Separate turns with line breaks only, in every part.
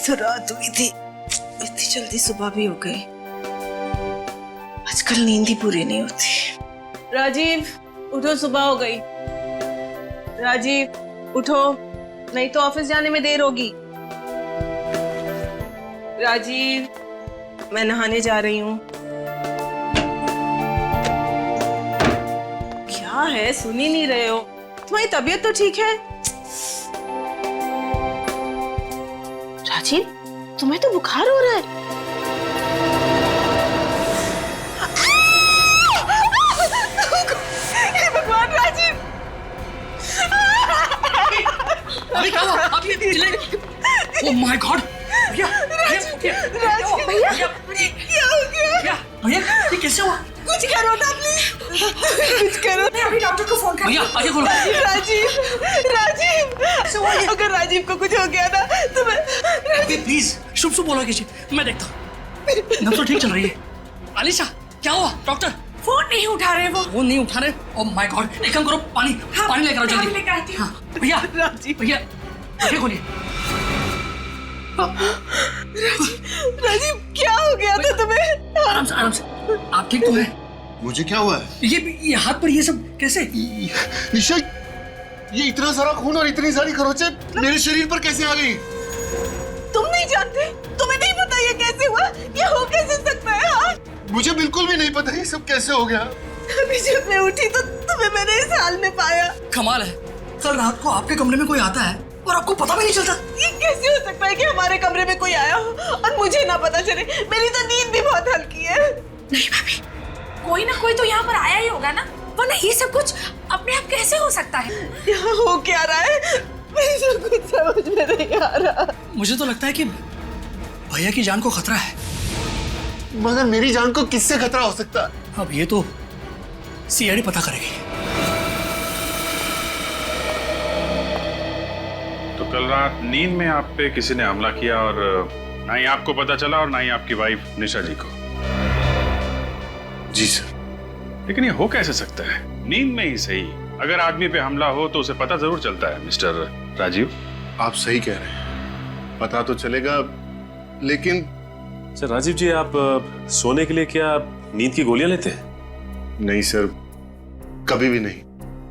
तो रात हुई थी, इतनी जल्दी सुबह भी हो गई। आजकल नींद ही पूरी नहीं होती।
राजीव उठो, सुबह हो गई। राजीव उठो, नहीं तो ऑफिस जाने में देर होगी। राजीव, मैं नहाने जा रही हूँ। क्या है, सुन ही नहीं रहे हो? तुम्हारी तबीयत तो ठीक है? राजीव, तुम्हें तो बुखार हो रहा है। हे भगवान राजीव!
अरे क्या हुआ? आप ये चिल्लाए? Oh my God! भैया,
राजीव,
भैया,
क्या हो गया?
भैया, ये कैसे हुआ?
कुछ करो ना प्लीज, कुछ करो।
मैं अभी डॉक्टर को फोन कर। भैया आगे खोलो।
राजीव, राजीव, अगर राजीव को कुछ हो गया ना तो मैं।
अभी प्लीज शुभ शुभ बोलो किसी, मैं देखता हूँ। नब्ज तो ठीक चल रही है। आलिशा, क्या हुआ? डॉक्टर
फोन नहीं उठा रहे वो
नहीं उठा रहे। ओह माय गॉड, एक काम करो, पानी लेकर आओ जल्दी।
लेकर आती हूँ।
हाँ, भैया,
राजीव,
भैया, आगे खोलिए।
राजीव, क्या हो गया था तुम्हें?
आराम से, आप ठीक तो हैं?
मुझे क्या हुआ है?
ये हाथ पर ये सब कैसे?
निशा, ये इतना सारा खून और इतनी सारी खरोंचे मेरे शरीर पर कैसे आ गई?
तुम नहीं जानते? तुम्हें नहीं पता ये कैसे हुआ? ये हो कैसे सकता है? हाँ?
मुझे बिल्कुल भी नहीं पता ये सब कैसे हो गया।
अभी जब मैं उठी तो तुम्हें मैंने इस हाल में पाया।
कमाल है, कल रात को आपके कमरे में कोई आता है और आपको पता भी नहीं चलता।
ये कैसे हो सकता है कि हमारे कमरे में कोई आया हो और मुझे ना पता चले? मेरी तो नींद भी बहुत हल्की है।
नहीं भाभी, कोई ना कोई तो यहाँ पर आया ही होगा ना, वरना ये सब कुछ अपने आप कैसे हो सकता है?
यहाँ हो क्या रहा है? मुझे तो कुछ समझ में नहीं आ रहा।
मुझे तो लगता है कि भैया की जान को खतरा है।
मगर मेरी जान को किससे खतरा हो सकता है?
अब ये तो सीआईडी पता करेगी।
तो कल रात नींद में आप पे किसी ने हमला किया और ना ही आपको पता चला और ना ही आपकी वाइफ निशा जी को।
जी सर।
लेकिन ये हो कैसे सकता है? नींद में ही सही, अगर आदमी पे हमला हो तो उसे पता जरूर चलता है। मिस्टर राजीव,
आप सही कह रहे हैं, पता तो चलेगा, लेकिन
सर राजीव जी, आप सोने के लिए क्या नींद की गोलियां लेते हैं?
नहीं सर, कभी भी नहीं।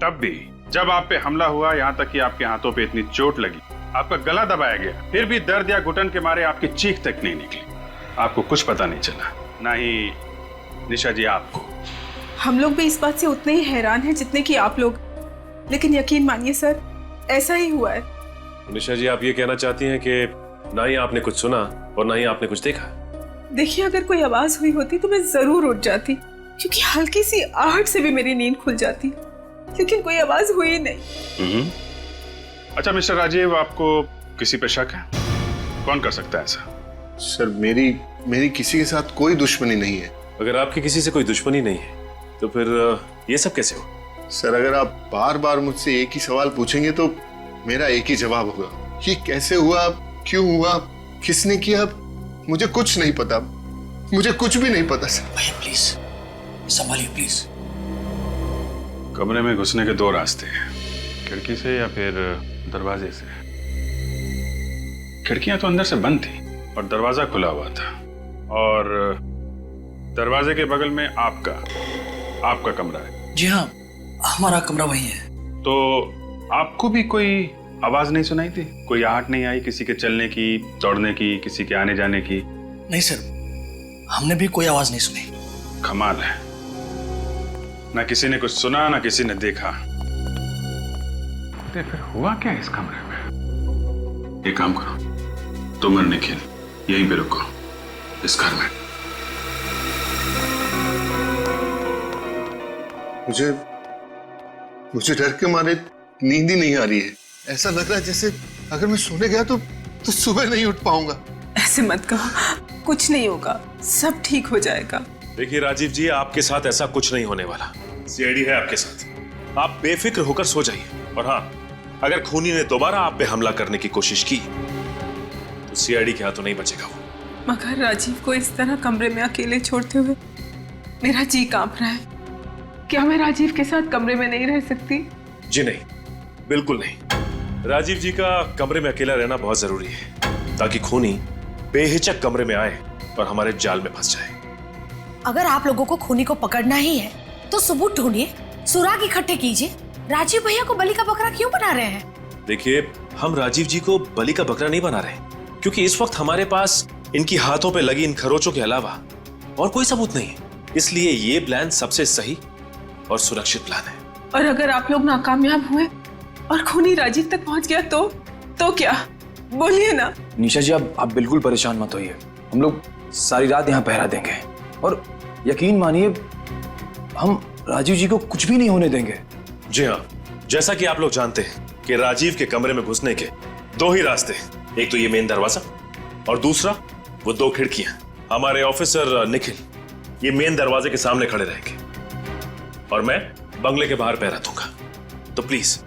तब भी जब आप पे हमला हुआ, यहाँ तक कि आपके हाथों पे इतनी चोट लगी, आपका गला दबाया गया, फिर भी दर्द या घुटन के मारे आपकी चीख तक नहीं निकली, आपको कुछ पता नहीं चला, ना ही निशा जी आपको।
हम लोग भी इस बात से उतने ही हैरान हैं जितने कि आप लोग, लेकिन यकीन मानिए सर, ऐसा ही हुआ है।
निशा जी, आप ये कहना चाहती हैं कि ना ही आपने कुछ सुना और ना ही आपने कुछ देखा?
देखिए, अगर कोई आवाज हुई होती तो मैं जरूर उठ जाती, क्योंकि हल्की सी आहट से भी मेरी नींद खुल जाती, लेकिन कोई आवाज हुई नहीं।
अच्छा मिस्टर राजीव, आपको किसी पे शक है? कौन कर सकता है ऐसा?
सर, मेरी किसी के साथ कोई दुश्मनी नहीं है।
अगर आपकी किसी से कोई दुश्मनी नहीं है तो फिर ये सब कैसे हो?
सर, अगर आप बार बार मुझसे एक ही सवाल पूछेंगे तो मेरा एक ही जवाब होगा। ये कैसे हुआ, क्यों हुआ, किसने किया, मुझे कुछ नहीं पता, मुझे कुछ भी नहीं पता सर।
भैया प्लीज संभालिए प्लीज।
कमरे में घुसने के दो रास्ते हैं, खिड़की से या फिर दरवाजे से। खिड़कियां तो अंदर से बंद थी और दरवाजा खुला हुआ था, और दरवाजे के बगल में आपका कमरा है।
जी हाँ, हमारा कमरा वही है।
तो आपको भी कोई आवाज नहीं सुनाई थी? कोई आहट नहीं आई किसी के चलने की, दौड़ने की, किसी के आने जाने की?
नहीं सर, हमने भी कोई आवाज नहीं सुनी।
कमाल है, ना किसी ने कुछ सुना ना किसी ने देखा। तो फिर हुआ क्या इस कमरे में? एक काम करो, तुम और निखिल यहीं पे रुको, इस घर में।
मुझे डर के मारे नींद ही नहीं आ रही है। ऐसा लग रहा है जैसे अगर मैं सोने गया तो सुबह नहीं उठ पाऊंगा।
ऐसे मत कहो, कुछ नहीं होगा, सब ठीक हो जाएगा।
देखिए राजीव जी, आपके साथ ऐसा कुछ नहीं होने वाला। सीआईडी है आपके साथ, आप बेफिक्र होकर सो जाइए। और हाँ, अगर खूनी ने दोबारा आप पे हमला करने की कोशिश की तो सीआईडी के हाथों नहीं बचेगा वो।
मगर राजीव को इस तरह कमरे में अकेले छोड़ते हुए मेरा जी कांप रहा है। क्या मैं राजीव के साथ कमरे में नहीं रह सकती?
जी नहीं, बिल्कुल नहीं। राजीव जी का कमरे में अकेला रहना बहुत जरूरी है। ताकि खूनी बेहिचक कमरे में आए और हमारे जाल में फंस जाए।
अगर आप लोगों को खूनी को पकड़ना ही है तो सबूत ढूंढिए, सुराग इकट्ठे कीजिए। राजीव भैया को बलि का बकरा क्यों बना रहे हैं?
देखिए, हम राजीव जी को बलि का बकरा नहीं बना रहे, क्योंकि इस वक्त हमारे पास इनकी हाथों पे लगी इन खरोचों के अलावा और कोई सबूत नहीं है। इसलिए ये प्लान सबसे सही और सुरक्षित प्लान है।
और अगर आप लोग नाकामयाब हुए और खूनी राजीव तक पहुंच गया तो क्या? बोलिए ना।
निशा जी, आप बिल्कुल परेशान मत होइए। हम लोग सारी रात यहाँ पहरा देंगे और यकीन मानिए हम राजीव जी को कुछ भी नहीं होने देंगे।
जी हाँ, जैसा कि आप लोग जानते हैं कि राजीव के कमरे में घुसने के दो ही रास्ते हैं। एक तो ये मेन दरवाजा और दूसरा वो दो खिड़कियां। हमारे ऑफिसर निखिल ये मेन दरवाजे के सामने खड़े रहेंगे और मैं बंगले के बाहर पहरा दूंगा। तो प्लीज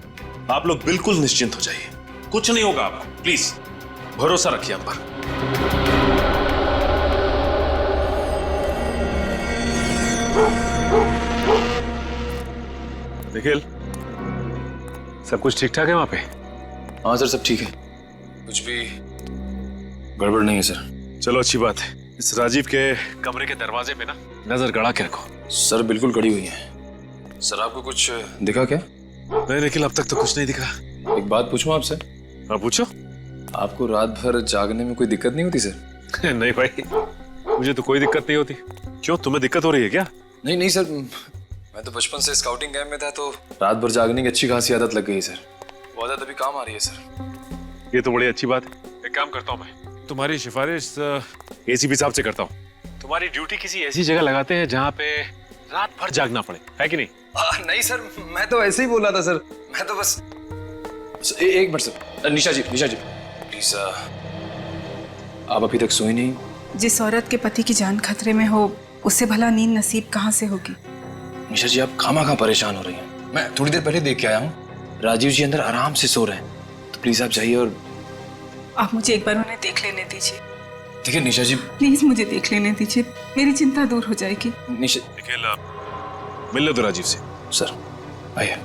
आप लोग बिल्कुल निश्चिंत हो जाइए, कुछ नहीं होगा आपको। प्लीज भरोसा रखिए हम पर। निखिल, सब कुछ ठीक ठाक है वहां पे?
हाँ सर, सब ठीक है, कुछ भी गड़बड़ नहीं है सर।
चलो अच्छी बात है। इस राजीव के कमरे के दरवाजे पे ना नजर गड़ा के रखो।
सर बिल्कुल कड़ी हुई है। सर आपको कुछ दिखा क्या?
नहीं निखिल, अब तक तो कुछ नहीं दिखा।
एक बात पूछूं आपसे?
हाँ पूछो।
आपको रात भर जागने में कोई दिक्कत नहीं होती सर?
नहीं भाई, मुझे तो कोई दिक्कत नहीं होती। क्यों, तुम्हें दिक्कत हो रही है क्या?
नहीं सर, मैं तो बचपन से स्काउटिंग कैंप में था तो रात भर जागने की अच्छी खासी आदत लग गई सर। वो आदत अभी काम आ रही है सर।
ये तो बड़ी अच्छी बात है। एक काम करता हूँ, मैं तुम्हारी सिफारिश एसीपी साहब से करता हूँ। तुम्हारी ड्यूटी किसी ऐसी जगह लगाते हैं जहाँ पे रात भर जागना पड़े, है कि नहीं?
नहीं सर, मैं तो ऐसे ही बोल रहा था सर। मैं तो बस एक minute sir. Nisha ji please, आप अभी तक सोई नहीं?
जिस औरत के पति की जान खतरे में हो उससे भला नींद नसीब कहाँ से होगी?
निशा जी, आप खामा परेशान हो रही हैं। मैं थोड़ी देर पहले देख के आया हूँ, राजीव जी अंदर आराम से सो रहे हैं। तो प्लीज आप जाइए और
आप मुझे एक बार उन्हें देख लेने दीजिए।
ठीक है निशा जी,
प्लीज मुझे देख लेने दीजिए, मेरी चिंता दूर हो जाएगी।
निशा,
निखिल, मिल लो तो राजीव से।
सर आइए।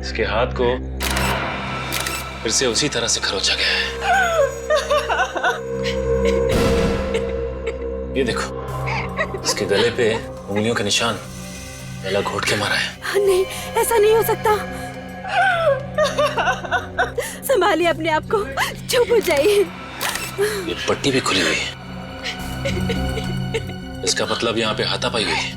इसके हाथ को फिर से उसी तरह से खरोचा गया है। ये देखो, इसके गले पे उंगलियों के निशान गला घोट के मारा है।
नहीं, ऐसा नहीं हो सकता। संभालिए अपने आप को, चुप हो जाइए।
ये पट्टी भी खुली हुई है, इसका मतलब यहाँ पे हाथापाई हुई है।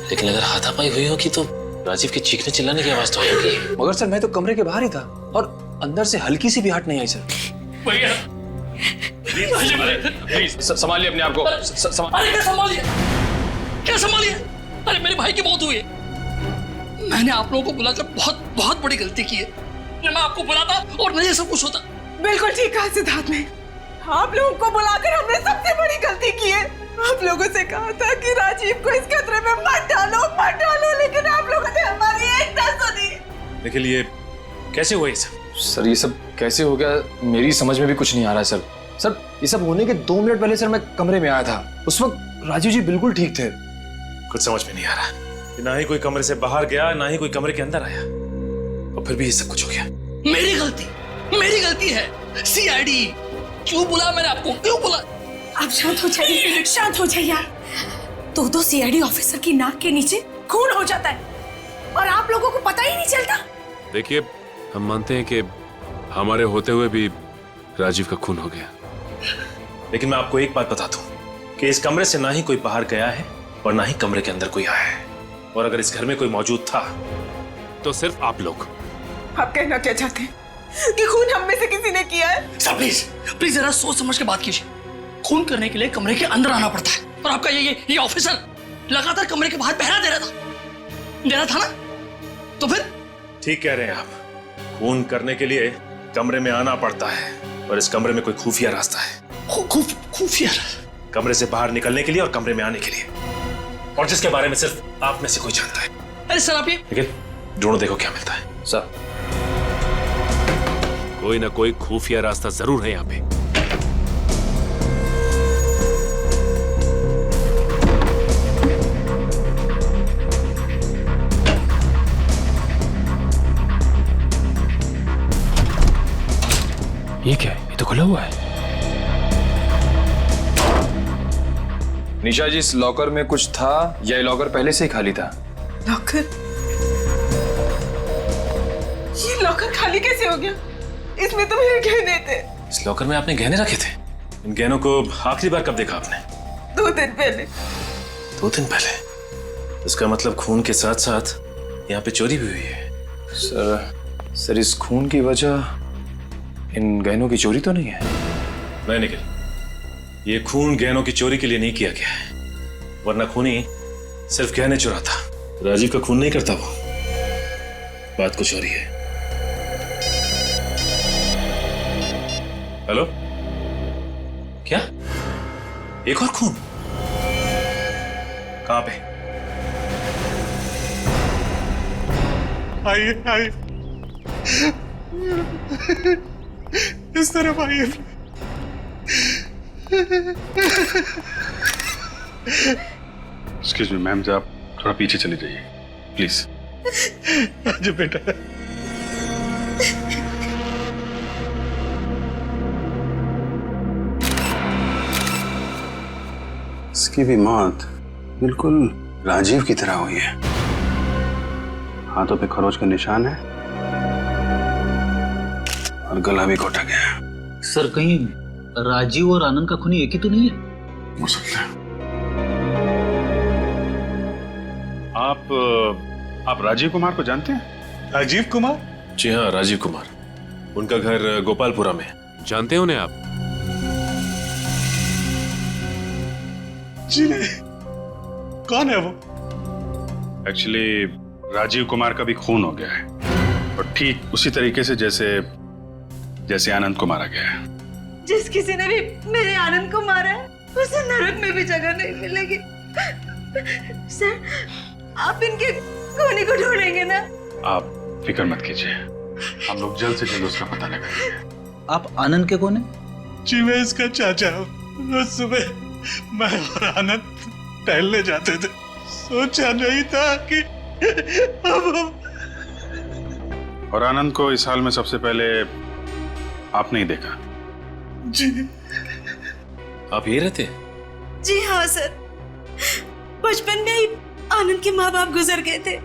लेकिन अगर हाथापाई हुई होगी तो राजीव के चीखने चिल्लाने की आवाज तो आएगी।
मगर सर मैं तो कमरे के बाहर ही था और अंदर से हल्की सी भी हट नहीं आई सर।
भैया
प्लीज संभालिए अपने आप को।
अरे क्या संभालिए? अरे मेरे भाई की मौत हुई है। मैंने आप लोगों को बुलाकर बहुत बड़ी गलती की है। मैं आपको बुलाता और नहीं सब कुछ होता।
बिल्कुल ठीक कहा सिद्धार्थ ने, आप लोगों को बुलाकर हमने सबसे बड़ी गलती की है। आप लोगों से कहा था कि राजीव को इस खतरे में मत डालो, लेकिन आप लोगों ने हमारी एक ना सुनी।
निखिल, ये कैसे हुआ ये सब?
सर ये सब कैसे हो गया मेरी समझ में भी कुछ नहीं आ रहा है सर। सर ये सब होने के 2 मिनट पहले सर मैं कमरे में आया था, उस वक्त राजीव जी बिल्कुल ठीक थे।
कुछ समझ में नहीं आ रहा। ना ही कोई कमरे से बाहर गया, ना ही कोई कमरे के अंदर आया, और फिर भी ये सब कुछ हो गया।
मेरी गलती है। सीआईडी क्यों बुला मैंने आपको? क्यों बुला?
आप शांत हो जाइए यार। 2 सीआईडी ऑफिसर की नाक के नीचे खून हो जाता है और आप लोगों को पता ही नहीं चलता।
देखिए, हम मानते हैं कि हमारे होते हुए भी राजीव का खून हो गया,
लेकिन मैं आपको एक बात बता दूं कि इस कमरे से ना ही कोई बाहर गया है और ना ही कमरे के अंदर कोई आया है। और अगर इस घर में कोई मौजूद था
तो सिर्फ आप लोग।
आप कहना क्या चाहते हैं कि खून हम में से किसी ने किया है?
सर प्लीज जरा सोच समझ के बात कीजिए। खून करने के लिए कमरे के अंदर आना पड़ता है और आपका ये ऑफिसर लगातार कमरे के बाहर पहरा दे रहा था ना? तो फिर
ठीक कह रहे हैं आप, खून करने के लिए कमरे में आना पड़ता है और इस कमरे में कोई खुफिया रास्ता है।
खुफिया?
कमरे से बाहर निकलने के लिए और कमरे में आने के लिए, और जिसके बारे में सिर्फ आप में से कोई जानता है।
अरे सर आप ये
लेकिन ढूंढो, देखो क्या मिलता है।
सर,
कोई ना कोई खुफिया रास्ता जरूर है यहाँ पे। ये क्या है? ये तो खुला हुआ है।
निशा जी, इस लॉकर में कुछ था या ये लॉकर पहले से ही खाली था?
लॉकर? ये लॉकर खाली कैसे हो गया? इसमें तो मेरे गहने थे।
इस लॉकर में आपने गहने रखे थे? इन गहनों को आखिरी बार कब देखा आपने?
2 दिन पहले।
2 दिन पहले? इसका मतलब खून के साथ साथ यहाँ पे चोरी भी हुई है।
सर, इस खून की वजह इन गहनों की चोरी तो नहीं है?
नहीं निखिल, ये खून गहनों की चोरी के लिए नहीं किया गया है, वरना खूनी सिर्फ गहने चुराता। राजीव का खून नहीं करता वो। बात कुछ और ही है। हेलो, क्या? एक और खून? कहां पे?
आइए आइए, इस तरफ आइए। एक्सक्यूज मी मैम, आप थोड़ा पीछे चले जाइए प्लीज। जी बेटा।
इसकी भी मौत बिल्कुल राजीव की तरह हुई है। हाथों पे खरोच का निशान है और गला भी घोटा गया है।
सर, कहीं राजीव और आनंद का खूनी एक ही तो नहीं है?
हो सकता है।
आप राजीव कुमार को जानते हैं? राजीव कुमार?
जी हाँ, राजीव कुमार। उनका घर गोपालपुरा में।
जानते हैं उन्हें आप?
जी नहीं। कौन है वो? एक्चुअली राजीव कुमार का भी खून हो गया है, और ठीक उसी तरीके से जैसे आनंद को मारा गया है।
जिस किसी ने भी मेरे आनंद को मारा है, उसे नरक में भी जगह नहीं मिलेगी। सर, आप इनके खूनी को ढूंढेंगे ना?
आप फिक्र मत कीजिए, हम लोग जल्द से जल्द उसका पता लगाएंगे।
आप आनंद के कौन है?
जी मैं इसका चाचा हूँ। रोज सुबह मैं और आनंद टहलने जाते थे। सोचा नहीं था कि अब हम... और आनंद को इस हाल में सबसे पहले आपने ही देखा। जी।
आप ये रहते?
जी हाँ सर, बचपन में ही आनंद के माँ बाप गुजर गए थे।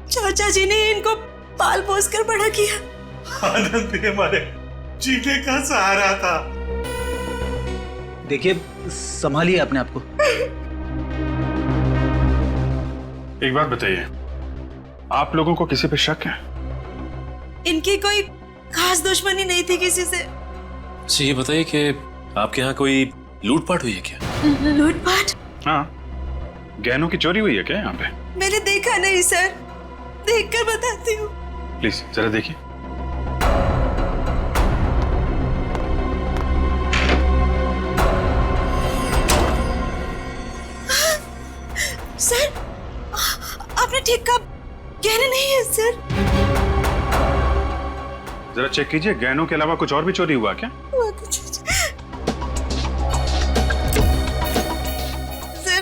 चाचा जी ने इनको पाल पोस कर बड़ा किया।
आनंद ही हमारे जीने का सहारा था।
देखिए, संभालिए अपने आप को।
एक बात बताइए, आप लोगों को किसी पे शक है?
इनकी कोई खास दुश्मनी नहीं थी किसी से।
अच्छा ये बताइए कि आपके यहाँ कोई लूटपाट हुई है क्या?
लूटपाट?
हाँ, गहनों की चोरी हुई है क्या यहाँ पे?
मैंने देखा नहीं सर, देखकर बताती हूँ।
प्लीज जरा देखिए।
सर, आपने ठीक कहा, गहने नहीं है सर।
जरा चेक कीजिए, गहनों के अलावा कुछ और भी चोरी हुआ क्या?
सर,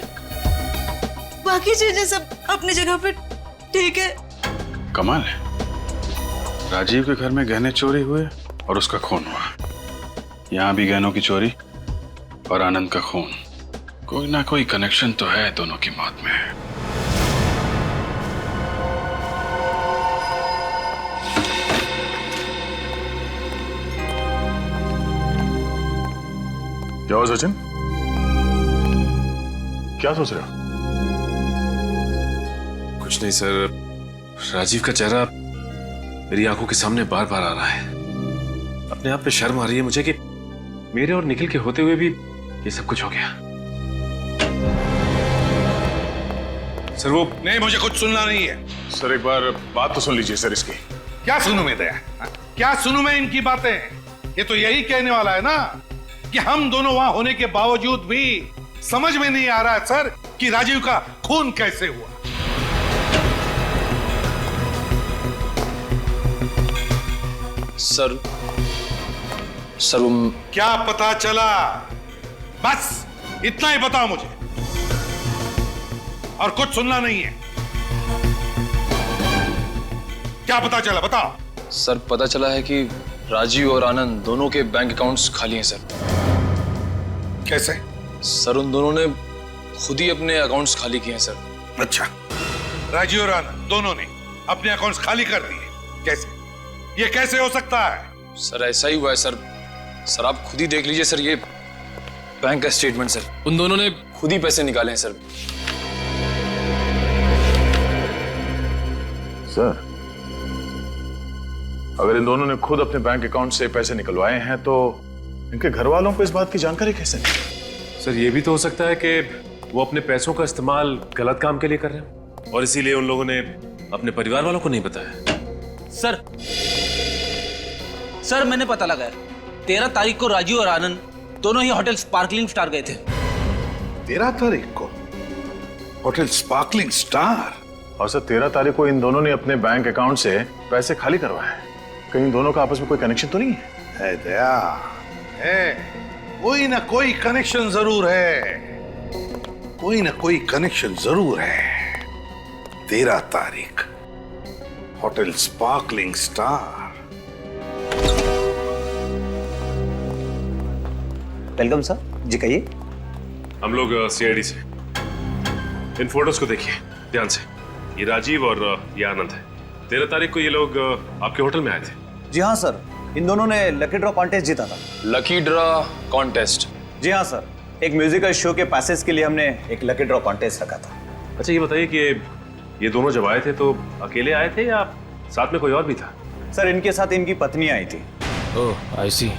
बाकी चीजें सब अपनी जगह पे ठीक है।
कमाल है, राजीव के घर में गहने चोरी हुए और उसका खून हुआ। यहाँ भी गहनों की चोरी और आनंद का खून। कोई ना कोई कनेक्शन तो है दोनों की मौत में।
क्या हुआ सचिन? क्या सोच रहे हो?
कुछ नहीं सर, राजीव का चेहरा मेरी आंखों के सामने बार बार आ रहा है। अपने आप पे शर्म आ रही है मुझे कि मेरे और निखिल के होते हुए भी ये सब कुछ हो गया। सर वो
नहीं, मुझे कुछ सुनना नहीं है। सर एक बार बात तो सुन लीजिए सर इसकी।
क्या सुनूं मैं दया? क्या सुनूं मैं इनकी बातें? ये तो यही कहने वाला है ना कि हम दोनों वहां होने के बावजूद भी समझ में नहीं आ रहा है सर कि राजीव का खून कैसे हुआ।
सर वो
क्या पता चला? बस इतना ही बताओ मुझे, और कुछ सुनना नहीं है। क्या पता चला, बताओ।
सर पता चला है कि राजीव और आनंद दोनों के बैंक अकाउंट्स खाली हैं सर।
कैसे?
सर उन दोनों ने खुद ही अपने अकाउंट्स खाली किए हैं सर।
अच्छा, राजीव और आनंद दोनों ने अपने अकाउंट्स खाली कर दिए? कैसे? ये कैसे हो सकता है?
सर ऐसा ही हुआ है सर। सर आप खुद ही देख लीजिए सर, ये बैंक का स्टेटमेंट सर। उन दोनों ने खुद ही पैसे निकाले हैं सर।
सर, अगर इन दोनों ने खुद अपने बैंक अकाउंट से पैसे निकलवाए हैं तो इनके घर वालों को इस बात की जानकारी कैसे मिली?
सर ये भी तो हो सकता है कि वो अपने पैसों का इस्तेमाल गलत काम के लिए कर रहे हैं और इसीलिए उन लोगों ने अपने परिवार वालों को नहीं बताया।
सर मैंने पता लगाया, 13 तारीख को राजीव और आनंद दोनों ही होटल स्पार्कलिंग स्टार गए थे।
13 तारीख को होटल स्पार्कलिंग स्टार?
और सर 13 तारीख को इन दोनों ने अपने बैंक अकाउंट से पैसे खाली करवाए। कहीं इन दोनों का आपस में कोई कनेक्शन तो नहीं है?
दया है, कोई ना कोई कनेक्शन जरूर है, कोई ना कोई कनेक्शन जरूर है। 13 तारीख hotel sparkling star.
Welcome sir, जी कहिए।
हम लोग सीआईडी से। इन फोटोज को देखिए ध्यान से। ये राजीव और ये आनंद है। 13 तारीख को ये लोग आपके होटल में आए थे।
जी हाँ सर, इन दोनों ने लकी ड्रॉ कॉन्टेस्ट जीता था।
Lucky draw contest?
जी हाँ सर, एक म्यूजिकल शो के पैसेज के लिए हमने एक लकी ड्रॉ कॉन्टेस्ट रखा था।
अच्छा ये बताइए कि ये दोनों जब आए थे तो अकेले आए थे या साथ में कोई और भी था?
सर इनके साथ इनकी पत्नी आई थी।
ओह आई सी।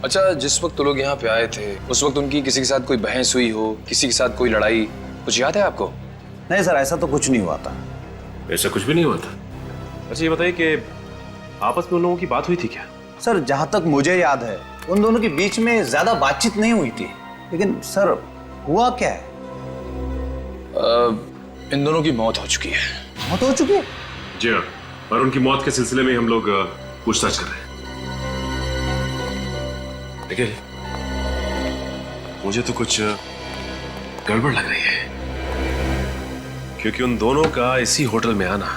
अच्छा जिस वक्त लोग यहाँ पे आए थे उस वक्त उनकी किसी के साथ कोई बहस हुई हो, किसी के साथ कोई लड़ाई, कुछ याद है आपको?
नहीं सर, ऐसा तो कुछ नहीं हुआ था।
ऐसा कुछ भी नहीं हुआ था? अच्छा ये बताइए कि आपस में उन लोगों की बात हुई थी क्या?
सर जहां तक मुझे याद है उन दोनों के बीच में ज्यादा बातचीत नहीं हुई थी, लेकिन सर हुआ क्या है?
इन दोनों की मौत हो चुकी है।
मौत हो चुकी है?
जी हाँ, और उनकी मौत के सिलसिले में हम लोग पूछताछ कर रहे हैं। देखिए मुझे तो कुछ गड़बड़ लग रही है, क्योंकि उन दोनों का इसी होटल में आना,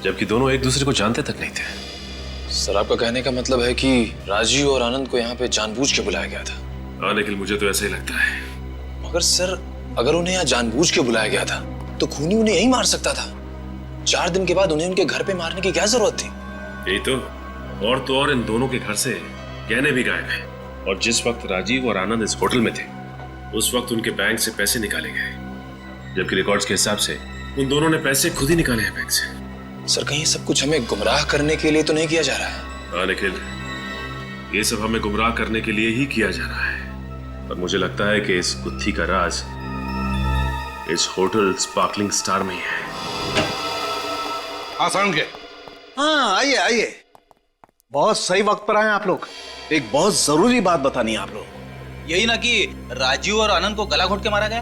जबकि दोनों एक दूसरे को जानते तक नहीं थे।
सर आपका कहने का मतलब है कि राजीव और आनंद को यहाँ पे जानबूझ के बुलाया गया था?
हाँ लेकिन मुझे तो ऐसा ही लगता है।
मगर सर अगर उन्हें यहाँ जानबूझ के बुलाया गया था तो खूनी उन्हें यही मार सकता था। 4 दिन के बाद उन्हें उनके घर पे मारने की क्या जरूरत थी?
यही तो, और इन दोनों के घर से गहने भी गायब हैं। और जिस वक्त राजीव और आनंद इस होटल में थे उस वक्त उनके बैंक से पैसे निकाले गए, जबकि रिकॉर्ड्स के हिसाब से उन दोनों ने पैसे खुद ही निकाले हैं बैंक से।
सर कहीं सब कुछ हमें गुमराह करने के लिए तो नहीं किया जा रहा है?
हाँ लेकिन ये सब हमें गुमराह करने के लिए ही किया जा रहा है। और मुझे लगता है कि इस गुत्थी का राज इस होटल स्पार्कलिंग स्टार में ही है।
हाँ समझ गए।
हाँ आइए आइए, बहुत सही वक्त पर आए आप लोग। एक बहुत जरूरी बात बतानी है आप लोग।
यही ना कि राजीव और आनंद को गला घोट के मारा गया?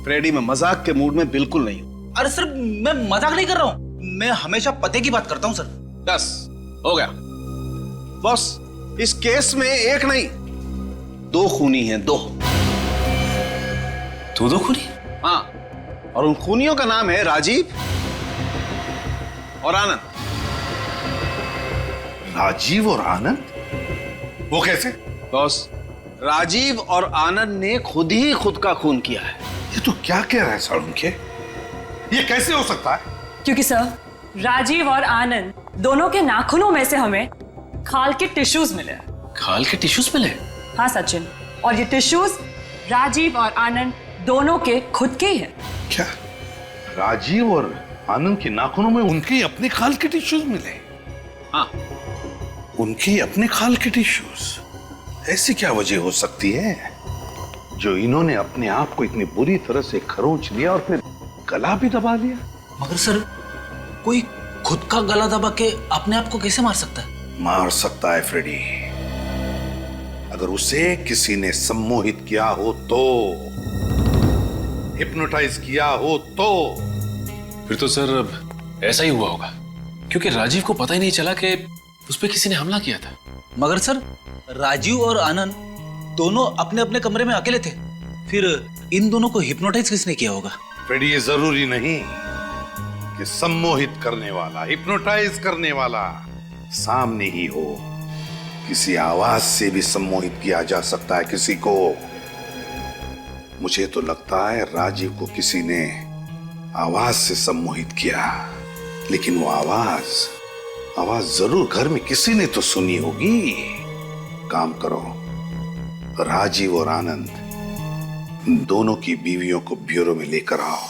फ्रेडी मैं मजाक के मूड में बिल्कुल नहीं हूं।
अरे सर मैं मजाक नहीं कर रहा हूँ, मैं हमेशा पते की बात करता हूँ सर।
बस हो गया बॉस, इस केस में एक नहीं 2 खूनी हैं, 2।
दो खूनी?
हाँ, और उन खूनियों का नाम है राजीव और आनंद।
राजीव और आनंद? वो कैसे?
बॉस राजीव और आनंद ने खुद ही खुद का खून किया है।
ये तो क्या कह रहा है सारुण के? ये कैसे हो सकता है?
क्योंकि सर राजीव और आनंद दोनों के नाखूनों में से हमें खाल के टिश्यूज मिले।
खाल के टिश्यूज मिले?
हाँ सचिन, और ये टिश्यूज राजीव और आनंद दोनों के खुद के ही हैं।
क्या राजीव और आनंद के नाखूनों में उनके अपने खाल के टिश्यूज मिले?
हाँ,
उनके अपने खाल के टिश्यूज। ऐसी क्या वजह हो सकती है जो इन्होंने अपने आप को इतनी बुरी तरह से खरोंच लिया और फिर गला भी दबा लिया?
मगर सर कोई खुद का गला दबा के अपने आप को कैसे मार सकता है?
मार सकता है फ्रेडी, अगर उसे किसी ने सम्मोहित किया हो तो, हिप्नोटाइज किया हो तो।
फिर तो सर ऐसा ही हुआ होगा, क्योंकि राजीव को पता ही नहीं चला कि उस पर किसी ने हमला किया था।
मगर सर, राजीव और आनंद दोनों अपने अपने कमरे में अकेले थे। फिर इन दोनों को हिप्नोटाइज किसने किया होगा?
फिर ये जरूरी नहीं कि सम्मोहित करने वाला, हिप्नोटाइज करने वाला सामने ही हो। किसी आवाज से भी सम्मोहित किया जा सकता है किसी को। मुझे तो लगता है राजीव को किसी ने आवाज से सम्मोहित किया, लेकिन वो आवाज जरूर घर में किसी ने तो सुनी होगी। काम करो, राजीव और आनंद दोनों की बीवियों को ब्यूरो में लेकर आओ।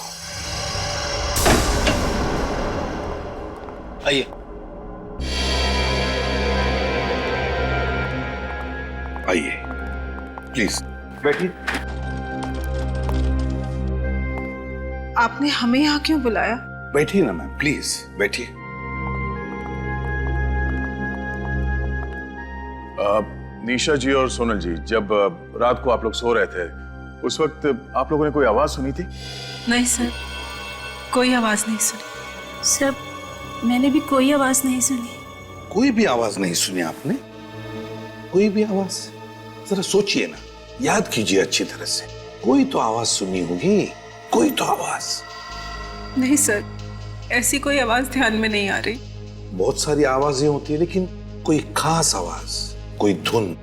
आइए।
आइए, प्लीज बैठिए।
आपने हमें यहाँ क्यों बुलाया?
बैठिए ना मैम, प्लीज बैठिए।
निशा जी और सोनल जी, जब रात को आप लोग सो रहे थे उस वक्त आप लोगों ने कोई आवाज सुनी थी?
नहीं सर,
कोई आवाज नहीं सुनी।
सर, मैंने भी कोई आवाज नहीं सुनी।
कोई भी आवाज नहीं सुनी आपने? कोई भी आवाज? जरा सोचिए ना, याद कीजिए अच्छी तरह से। कोई तो आवाज सुनी होगी, कोई तो आवाज।
नहीं सर, ऐसी कोई आवाज ध्यान में नहीं आ रही।
बहुत सारी आवाजें होती है, लेकिन कोई खास आवाज, कोई धुन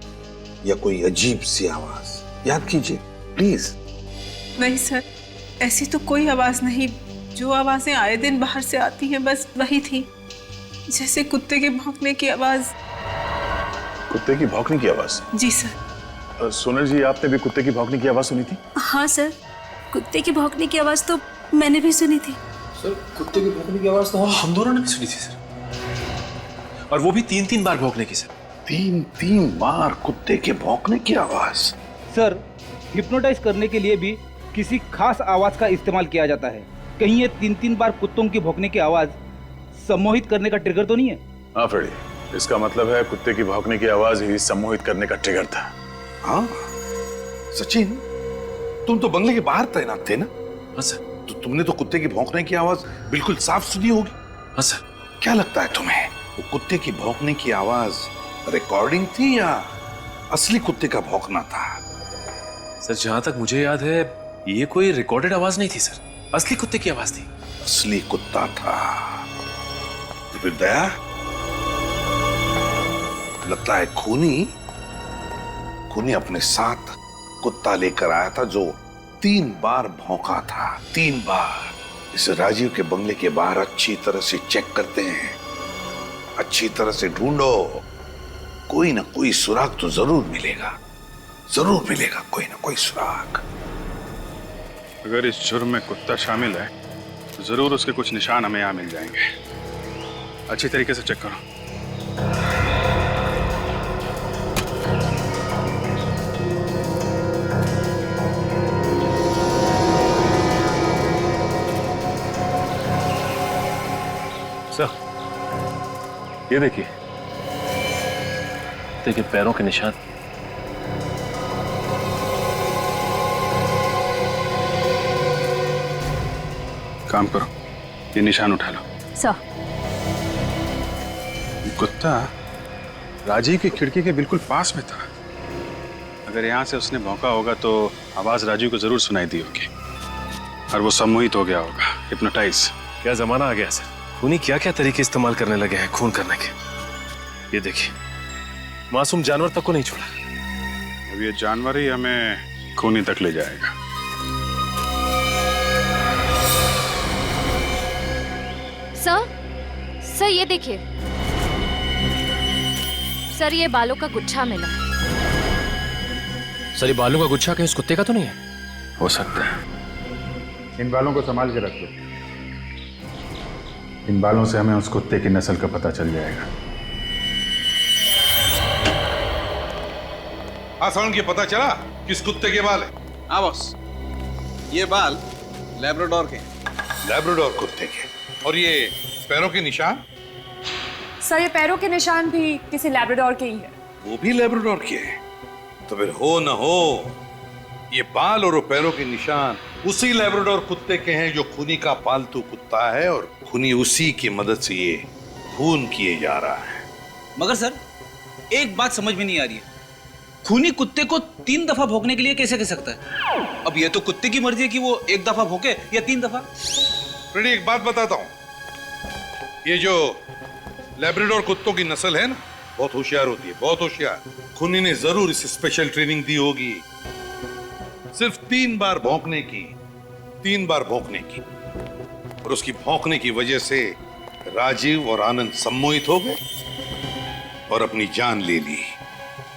या कोई अजीब सी आवाज याद कीजिए प्लीज।
नहीं सर, ऐसी तो कोई आवाज नहीं। जो आवाजें आए दिन बाहर से आती हैं बस वही थी, जैसे कुत्ते के भौंकने की आवाज।
कुत्ते की भौंकने की आवाज?
जी सर।
सोनल जी, आपने भी कुत्ते की भौंकने की आवाज सुनी थी?
हाँ सर, कुत्ते की भौंकने की आवाज तो मैंने भी सुनी थी।
सर, कुत्ते की भौंकने की आवाज तो हम दोनों ने भी सुनी थी सर, और वो भी 3-3 बार भौंकने की सर।
3-3 बार कुत्ते के भौंकने की आवाज?
सर, हिप्नोटाइज करने के लिए भी किसी खास आवाज का इस्तेमाल किया जाता है। कहीं ये 3-3 बार कुत्तों की भौंकने की आवाज सम्मोहित करने का ट्रिगर तो नहीं है?
हाँ फ्रेडी, इसका मतलब है कुत्ते की भौंकने की आवाज ही सम्मोहित करने का ट्रिगर था।
हाँ सचिन, तुम तो बंगले के बाहर तैनात थे ना?
हाँ सर।
तो तुमने तो कुत्ते की भौंकने की आवाज बिल्कुल साफ सुनी होगी।
हाँ सर।
क्या लगता है तुम्हें, वो कुत्ते की भौंकने की आवाज रिकॉर्डिंग थी या असली कुत्ते का भौंकना था?
सर, जहां तक मुझे याद है ये कोई रिकॉर्डेड आवाज नहीं थी सर, असली कुत्ते की आवाज थी।
असली कुत्ता था? तो फिर दया, लगता है खूनी अपने साथ कुत्ता लेकर आया था जो 3 बार भौंका था। 3 बार। इसे राजीव के बंगले के बाहर अच्छी तरह से चेक करते हैं, अच्छी तरह से ढूंढो। कोई ना कोई सुराग तो जरूर मिलेगा, जरूर मिलेगा कोई ना कोई सुराग।
अगर इस जुर्म में कुत्ता शामिल है तो जरूर उसके कुछ निशान हमें यहाँ मिल जाएंगे। अच्छी तरीके से चेक करो।
सर, ये देखिए, देखिए पैरों के निशान।
काम करो, ये निशान उठा लो।
सर,
कुत्ता राजीव की खिड़की के बिल्कुल पास में था। अगर यहाँ से उसने भौंका होगा तो आवाज राजीव को जरूर सुनाई दी होगी और वो सम्मोहित हो गया होगा, हिप्नोटाइज।
क्या जमाना आ गया सर, खूनी क्या क्या तरीके इस्तेमाल करने लगे हैं खून करने के। ये देखिए, मासूम जानवर तक को नहीं छोड़ा।
अब ये जानवर ही हमें खूनी तक ले जाएगा।
सर, ये देखिए सर, ये बालों का गुच्छा मिला।
सर, ये बालों का गुच्छा कहीं उस कुत्ते का तो नहीं है?
हो सकता है।
इन बालों को संभाल के रख लो। इन बालों से हमें उस कुत्ते की नस्ल का पता चल जाएगा।
हाँ साउंड के पता चला किस कुत्ते के बाल है?
हाँ बॉस, ये बाल लैब्राडोर के।
लैब्राडोर कुत्ते के। और ये पैरों के निशान?
सर, ये पैरों के निशान भी किसी लैब्राडोर के ही है।
वो भी लैब्राडोर के हैं? तो फिर हो न हो ये बाल और पैरों के निशान उसी लैब्राडोर कुत्ते के हैं जो खूनी का पालतू कुत्ता है, और खूनी उसी की मदद से ये खून किए जा रहा है।
मगर सर एक बात समझ में नहीं आ रही है, खूनी कुत्ते को 3 दफा भौंकने के लिए कैसे कह सकता है? अब ये तो कुत्ते की मर्जी है कि वो 1 दफा भौंके या 3 दफा।
फ्रेडी, एक बात बताता हूं, ये जो लैब्राडोर कुत्तों की नस्ल है ना, बहुत होशियार होती है, बहुत होशियार। खूनी ने जरूर इसे स्पेशल ट्रेनिंग दी होगी, सिर्फ 3 बार भौंकने की, 3 बार भौंकने की। और उसकी भौंकने की वजह से राजीव और आनंद सम्मोहित हो गए और अपनी जान ले ली।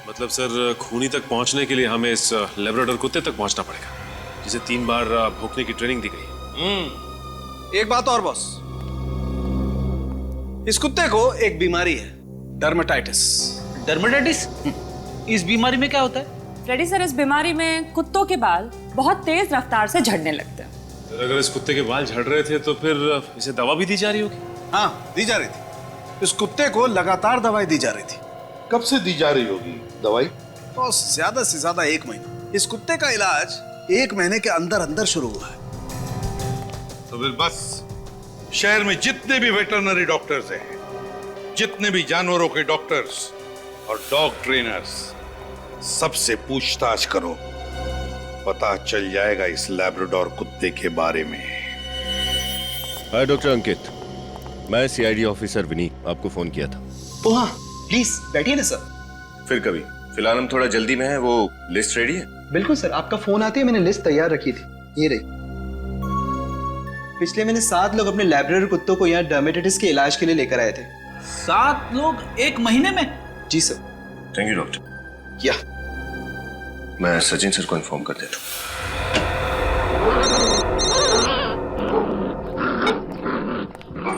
मतलब सर, खूनी तक पहुंचने के लिए हमें इस लैब्राडोर कुत्ते तक पहुंचना पड़ेगा, जिसे 3 बार भौंकने की ट्रेनिंग दी गई।
एक बात और बॉस, इस कुत्ते को एक बीमारी है, डर्मेटाइटिस।
डर्मेटाइटिस? इस बीमारी में क्या होता है?
फ्रेडी सर, इस बीमारी में कुत्तों के बाल बहुत तेज रफ्तार से झड़ने लगते हैं।
सर, अगर इस कुत्ते के बाल झड़ रहे थे तो फिर इसे दवा भी दी जा रही होगी?
हाँ, दी जा रही थी। इस कुत्ते को लगातार दवाई दी जा रही थी।
कब से दी जा रही होगी दवाई?
तो ज्यादा से ज्यादा 1 महीना। इस कुत्ते का इलाज 1 महीने के अंदर अंदर शुरू हुआ है।
तो फिर बस शहर में जितने भी वेटरनरी डॉक्टर्स हैं, जितने भी जानवरों के डॉक्टर्स और डॉग ट्रेनर्स, सबसे पूछताछ करो, पता चल जाएगा इस लैब्राडोर कुत्ते के बारे में।
हाय डॉक्टर अंकित, मैं सीआईडी ऑफिसर विनीत, आपको फोन किया था।
ओ हाँ, प्लीज बैठिए ना सर।
फिर कभी, फिलहाल हम थोड़ा जल्दी में हैं। वो लिस्ट रेडी है?
बिल्कुल सर, आपका फोन आते ही मैंने लिस्ट तैयार रखी थी, ये रही। पिछले महीने 7 लोग अपने लैब्राडोर कुत्तों को यहाँ डर्मेटाइटिस के इलाज के लिए लेकर आए थे।
7 लोग 1 महीने में?
जी सर।
Thank you doctor.
क्या?
मैं सचिन सर को इन्फॉर्म कर देता
हूँ।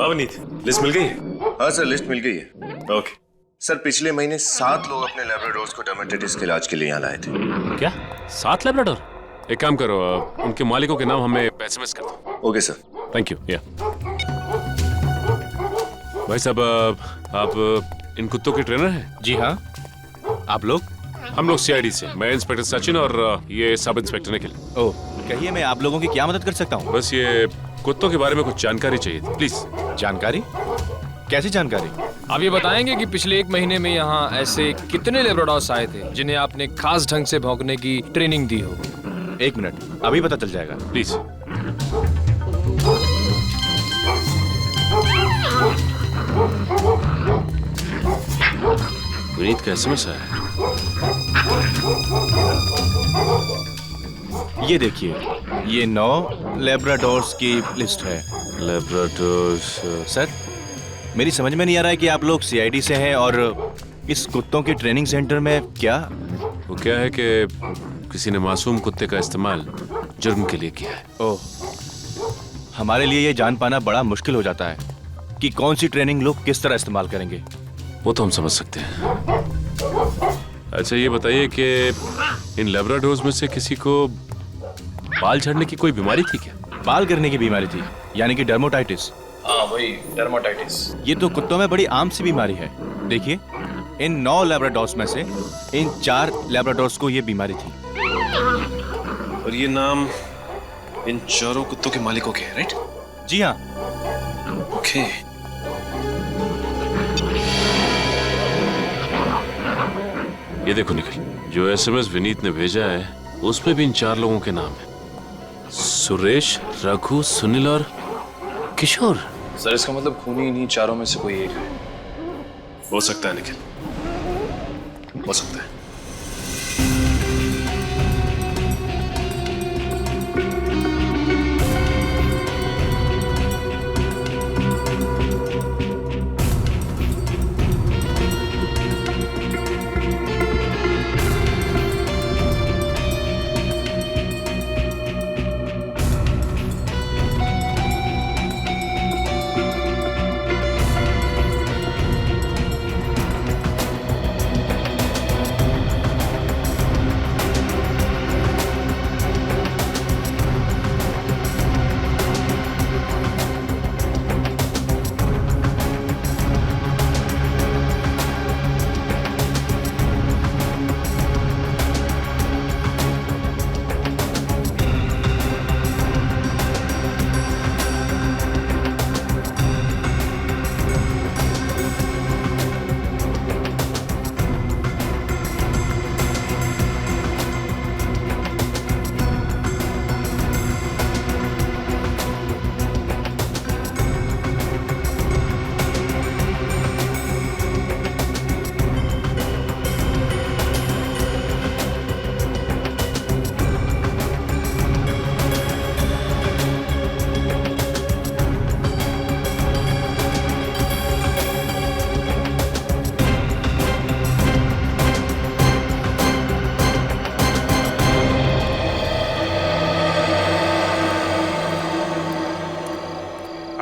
अवनीत, लिस्ट मिल गई है?
हाँ सर, लिस्ट मिल गई है।
ओके
सर, पिछले महीने 7 लोग अपने लैब्राडोर्स को डर्मेटाइटिस के इलाज के लिए यहाँ लाए थे।
क्या 7 लैब्राडोर? एक काम करो, उनके मालिकों के नाम हमें एसएमएस कर दो।
Okay sir.
Thank you. या भाई साहब, आप इन कुत्तों के ट्रेनर हैं?
जी हाँ। आप लोग?
हम लोग सीआईडी से, मैं इंस्पेक्टर सचिन और ये सब इंस्पेक्टर निखिल।
ओह, कहिए मैं आप लोगों की क्या मदद कर सकता हूँ?
बस ये कुत्तों के बारे में कुछ जानकारी चाहिए थी, प्लीज।
जानकारी? कैसी जानकारी?
आप ये बताएंगे कि पिछले 1 महीने में यहाँ ऐसे कितने लैब्राडोर्स आए थे जिन्हें आपने खास ढंग से भौंकने की ट्रेनिंग दी हो?
1 मिनट, अभी पता चल जाएगा,
प्लीज। विनीत का एसएमएस आया।
ये देखिए, ये 9 लैब्राडोर्स की लिस्ट है।
लैब्राडोर्स?
सर, मेरी समझ में नहीं आ रहा है कि आप लोग सीआईडी से हैं और इस कुत्तों के ट्रेनिंग सेंटर में क्या?
वो क्या है कि किसी ने मासूम कुत्ते का इस्तेमाल जुर्म के लिए किया है।
ओह, हमारे लिए ये जान पाना बड़ा मुश्किल हो जाता है कि कौन सी ट्रेनिंग लोग किस तरह इस्तेमाल करेंगे।
वो तो हम समझ सकते हैं। अच्छा, ये बताइए कि इन लैब्राडोर्स में से किसी को बाल झड़ने की कोई बीमारी थी क्या?
बाल गिरने की बीमारी थी, यानी कि डर्मेटाइटिस।
हाँ, वही डर्मेटाइटिस।
ये तो कुत्तों में बड़ी आम सी बीमारी है। देखिए, इन 9 लैब्राडोर्स में से इन 4 लैब्राडोर्स को ये बीमारी थी।
और ये नाम इन चारों कुत्तों के मालिकों के हैं, राइट?
जी हाँ।
ओके। ये देखो निखिल, जो एसएमएस विनीत ने भेजा है उसमें भी इन 4 लोगों के नाम है, सुरेश, रघु, सुनील और किशोर।
सर, इसका मतलब खूनी इन्हीं चारों में से कोई एक है।
हो सकता है निखिल, हो सकता है।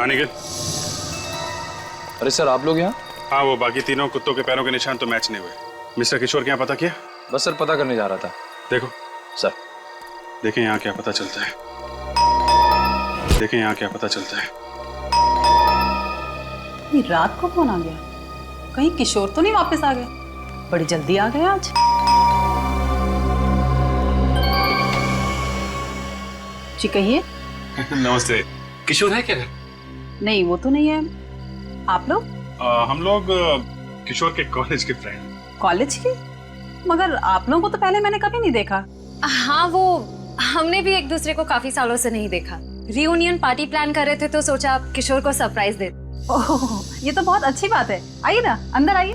हाँ निखिल।
अरे सर आप लोग यहाँ?
हाँ, वो बाकी तीनों कुत्तों के पैरों के निशान तो मैच नहीं हुए। मिस्टर किशोर के यहाँ पता किया?
बस सर पता करने जा रहा था।
देखो
सर,
देखें यहाँ क्या पता चलता है। देखें यहाँ क्या पता चलता है।
ये रात को कौन आ गया? कहीं किशोर तो नहीं वापस आ गए? बड़ी जल्दी आ गए आज। जी कहिए।
नमस्ते। किशोर है क्या घर?
नहीं वो तो नहीं है। आप लोग?
हम लोग किशोर के कॉलेज के फ्रेंड।
कॉलेज के? मगर आप लोगों को तो पहले मैंने कभी नहीं देखा।
हाँ, वो हमने भी एक दूसरे को काफी सालों से नहीं देखा। रियूनियन पार्टी प्लान कर रहे थे तो सोचा किशोर को सरप्राइज दे।
ओह, ये तो बहुत अच्छी बात है। आइए ना, अंदर आइए।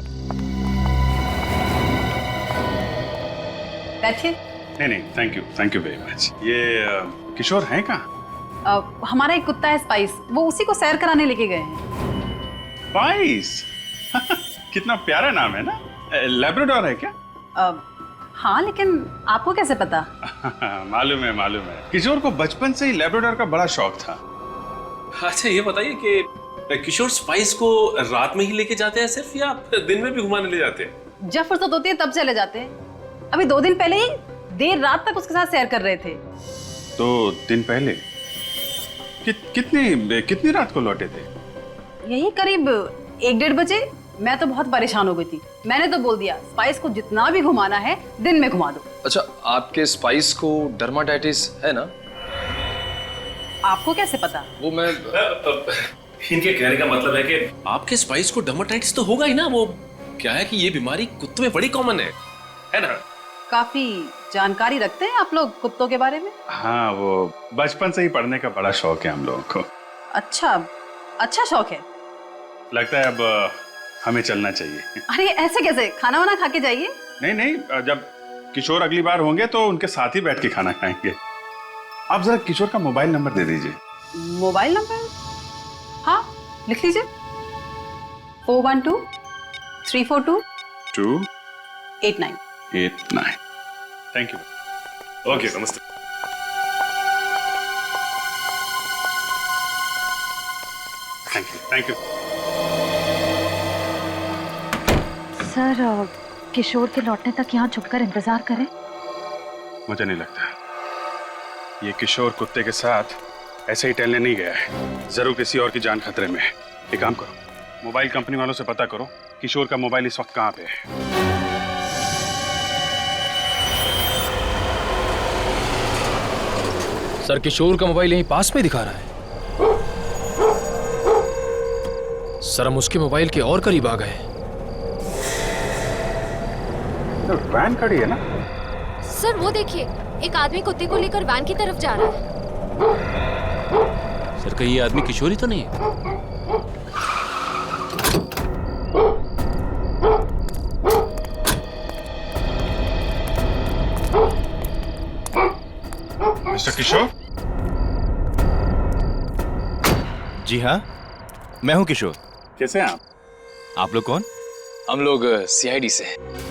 बैठिए।
नहीं, थैंक यू वेरी मच। ये किशोर हैं कहाँ?
हमारा एक कुत्ता है स्पाइस, वो उसी को सैर कराने लेके गए हैं।
स्पाइस? कितना प्यारा नाम है ना। लैब्राडोर है क्या?
हाँ, लेकिन आपको कैसे पता?
मालूम है। किशोर को बचपन से ही लैब्राडोर का बड़ा शौक था।
अच्छा ये बताइए कि किशोर स्पाइस को रात में ही लेके जाते हैं सिर्फ, या दिन में भी घुमाने ले जाते हैं?
जब फुर्सत होती है तब चले जाते हैं। अभी 2 दिन पहले ही देर रात तक उसके साथ सैर कर रहे थे।
2 दिन पहले? कितनी रात को लौटे थे?
यही करीब 1-1:30 बजे। मैं तो बहुत परेशान हो गई थी। मैंने तो बोल दिया स्पाइस को जितना भी घुमाना है दिन में घुमा दो।
अच्छा, आपके स्पाइस को डर्माटाइटिस है ना?
आपको कैसे पता?
वो मैं
इनके कहने का मतलब है कि आपके स्पाइस को डर्माटाइटिस तो होगा ही ना। वो क्या है कि ये बीमारी कुत्तों में बड़ी कॉमन है ना?
काफी जानकारी रखते हैं आप लोग कुत्तों के बारे में।
हाँ, वो बचपन से ही पढ़ने का बड़ा शौक है हम लोगों को।
अच्छा शौक है।
लगता है अब हमें चलना चाहिए।
अरे ऐसे कैसे? खाना वाना खा के जाइए।
नहीं, जब किशोर अगली बार होंगे तो उनके साथ ही बैठ के खाना खाएंगे। आप जरा किशोर का मोबाइल नंबर दे दीजिए।
Mobile number? हाँ, लिख लीजिए। 412 342
289। Thank you.
ओके, नमस्ते।
Thank you.
सर, किशोर के लौटने तक यहाँ छुपकर इंतजार करें?
मुझे नहीं लगता ये किशोर कुत्ते के साथ ऐसे ही टहलने नहीं गया है। जरूर किसी और की जान खतरे में है। एक काम करो, मोबाइल कंपनी वालों से पता करो किशोर का मोबाइल इस वक्त कहाँ पे है।
सर, किशोर का मोबाइल यहीं पास में दिखा रहा है। सर, हम उसके मोबाइल के और करीब आ गए।
वैन खड़ी है ना?
सर वो देखिए, एक आदमी कुत्ते को लेकर वैन की तरफ जा रहा है।
सर, कहीं ये आदमी किशोर ही तो नहीं है?
मिस्टर किशोर?
जी हाँ, मैं हूँ किशोर।
कैसे हैं
आप लोग कौन?
हम लोग सीआईडी से।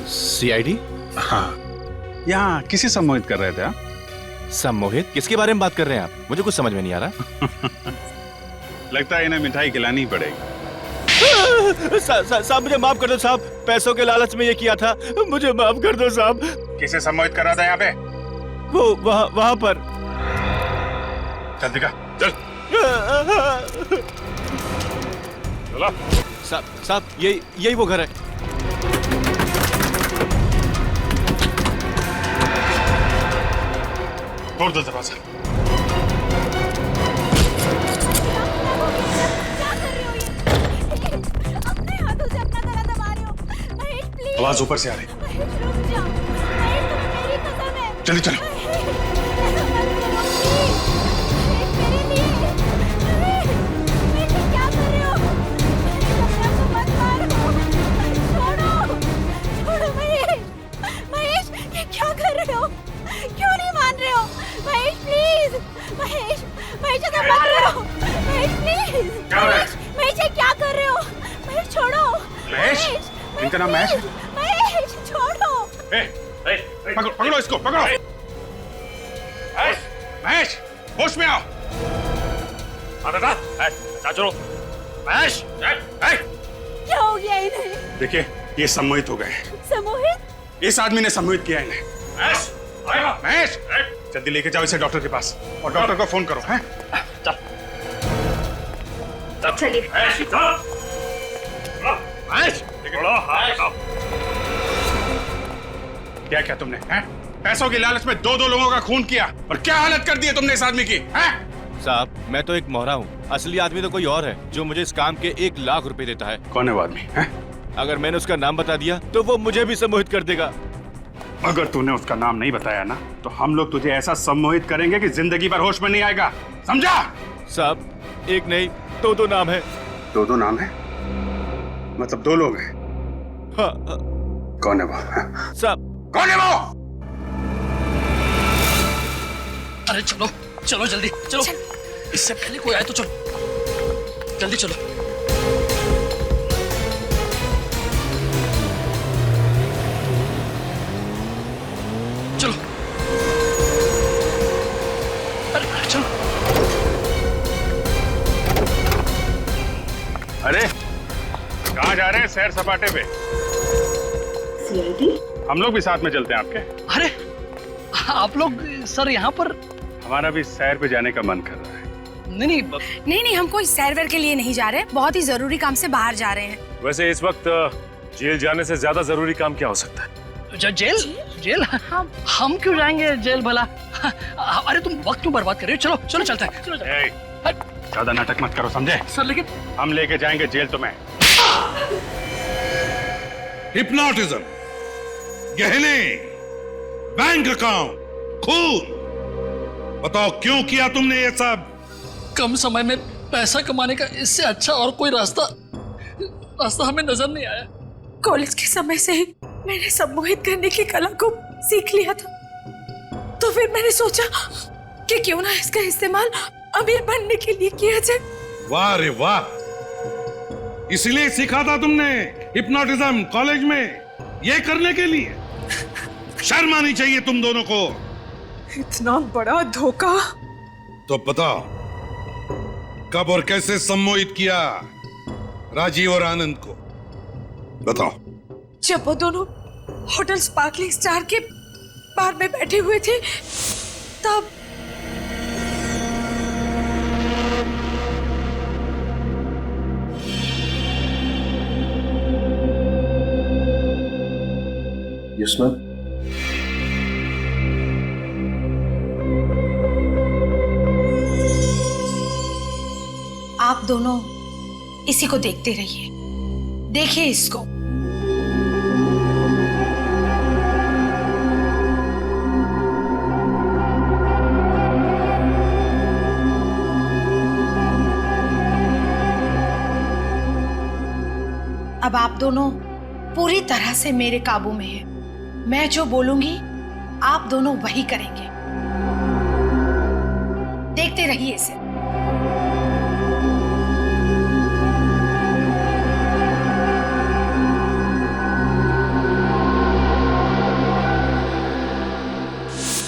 सीआईडी?
हाँ, यहाँ किसी सम्मोहित कर रहे थे आप?
सम्मोहित? किसके बारे में बात कर रहे हैं आप? मुझे कुछ समझ में नहीं आ रहा।
लगता है इन्हें मिठाई खिलानी पड़ेगी।
साहब मुझे माफ कर दो साहब, पैसों के लालच में ये किया था, मुझे माफ कर दो साहब।
किसे सम्मोहित कर रहा था यहाँ पे?
वो वहाँ पर।
चल दिखा, चल।
साहब यही वो घर है।
तोड़ दो दरवाजा। आवाज ऊपर से आ रही। चलो चलो। इनका नाम महेश है?
महेश, छोड़ो।
पकड़ो इसको, पकड़ो। महेश, होश में आओ। चलो महेश,
क्या हो गया इन्हें?
देखिए ये सम्मोहित हो गए हैं।
सम्मोहित?
इस आदमी ने सम्मोहित किया इन्हें। महेश, जल्दी लेके जाओ इसे डॉक्टर के पास और डॉक्टर को फोन करो। हैं?
चलिए।
क्या क्या तुमने हैं? पैसों की लालच में दो लोगों का खून किया और क्या हालत कर दी है तुमने इस आदमी की? हैं?
साहब मैं तो एक मोहरा हूँ, असली आदमी तो कोई और है जो मुझे इस काम के 1 लाख रुपए देता है।
कौन है वो आदमी? हैं?
अगर मैंने उसका नाम बता दिया तो वो मुझे भी सम्मोहित कर देगा।
अगर तूने उसका नाम नहीं बताया ना तो हम लोग तुझे ऐसा सम्मोहित करेंगे कि जिंदगी भर होश में नहीं आएगा, समझा?
साहब एक नहीं दो नाम है।
दो नाम है? मतलब 2 लोग हैं?
हाँ।
कौन है वो?
साहब
कौन है वो?
अरे चलो चलो जल्दी चलो, इससे पहले कोई आए तो चलो जल्दी चलो। चलो अरे चलो।
अरे कहाँ जा रहे हैं? सैर सपाटे पे। हम लोग भी साथ में चलते हैं आपके।
अरे आप लोग सर यहाँ पर?
हमारा भी सैर पे जाने का मन कर रहा है।
नहीं, हम कोई सैर वैर के लिए नहीं जा रहे, बहुत ही जरूरी काम से बाहर जा रहे हैं।
वैसे इस वक्त जेल जाने से ज्यादा जरूरी काम क्या हो सकता है?
जेल? हम क्यों जाएंगे जेल भला? अरे तुम वक्त क्यों बर्बाद कर रहे हो? चलो चलते हैं। चलो
ज्यादा नाटक मत करो, समझे?
सर लेकिन
हम लेके जाएंगे जेल तुम्हें।
हिप्नोटिज्म, गहने, बैंक अकाउंट, खून, बताओ क्यों किया तुमने ये सब?
कम समय में पैसा कमाने का इससे अच्छा और कोई रास्ता हमें नजर नहीं आया।
कॉलेज के समय से ही मैंने सम्मोहित करने की कला को सीख लिया था, तो फिर मैंने सोचा कि क्यों ना इसका इस्तेमाल अमीर बनने के लिए किया जाए।
वाह रे वाह, इसलिए सीखा था तुमने हिप्नोटिज्म कॉलेज में, ये करने के लिए? शर्म आनी चाहिए तुम दोनों को।
इतना बड़ा धोखा।
तो बताओ कब और कैसे सम्मोहित किया राजीव और आनंद को? बताओ।
जब वो दोनों होटल स्पार्कलिंग स्टार के बार में बैठे हुए थे तब।
Yes ma'am.
आप दोनों इसी को देखते रहिए, देखिए इसको। अब आप दोनों पूरी तरह से मेरे काबू में हैं। मैं जो बोलूंगी आप दोनों वही करेंगे। देखते रहिए इसे।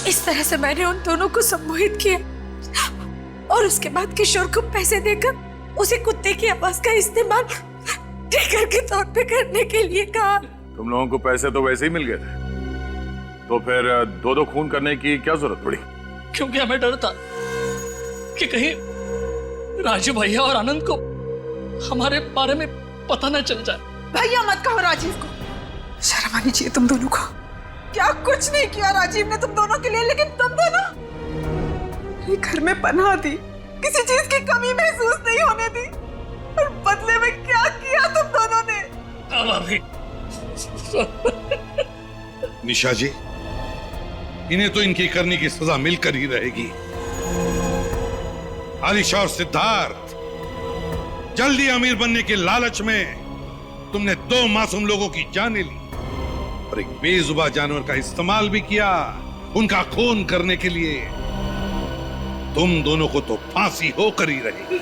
इस तरह से मैंने उन दोनों को सम्मोहित किया और उसके बाद किशोर को पैसे देकर उसे कुत्ते की आवाज का इस्तेमाल ट्रिगर के तौर पे करने के लिए कहा।
तुम लोगों को पैसे तो वैसे ही मिल गए थे, तो फिर 2 खून करने की क्या जरूरत पड़ी?
क्योंकि हमें डर था कि कहीं राजीव भैया और आनंद को हमारे बारे में पता न चल जाए।
भैया मत कहो राजीव को, शर्म आनी चाहिए तुम दोनों को। क्या कुछ नहीं किया राजीव ने तुम दोनों के लिए, लेकिन तुम दोनों घर में पनाह दी, किसी चीज की कमी महसूस नहीं होने दी, और बदले में क्या किया तुम दोनों ने?
अब अभी
निशा जी, इन्हें तो इनकी करने की सजा मिलकर ही रहेगी। आलिशा और सिद्धार्थ, जल्दी अमीर बनने के लालच में तुमने 2 मासूम लोगों की जानें ली और एक बेजुबा जानवर का इस्तेमाल भी किया उनका खून करने के लिए। तुम दोनों को तो फांसी होकर ही रहेगी।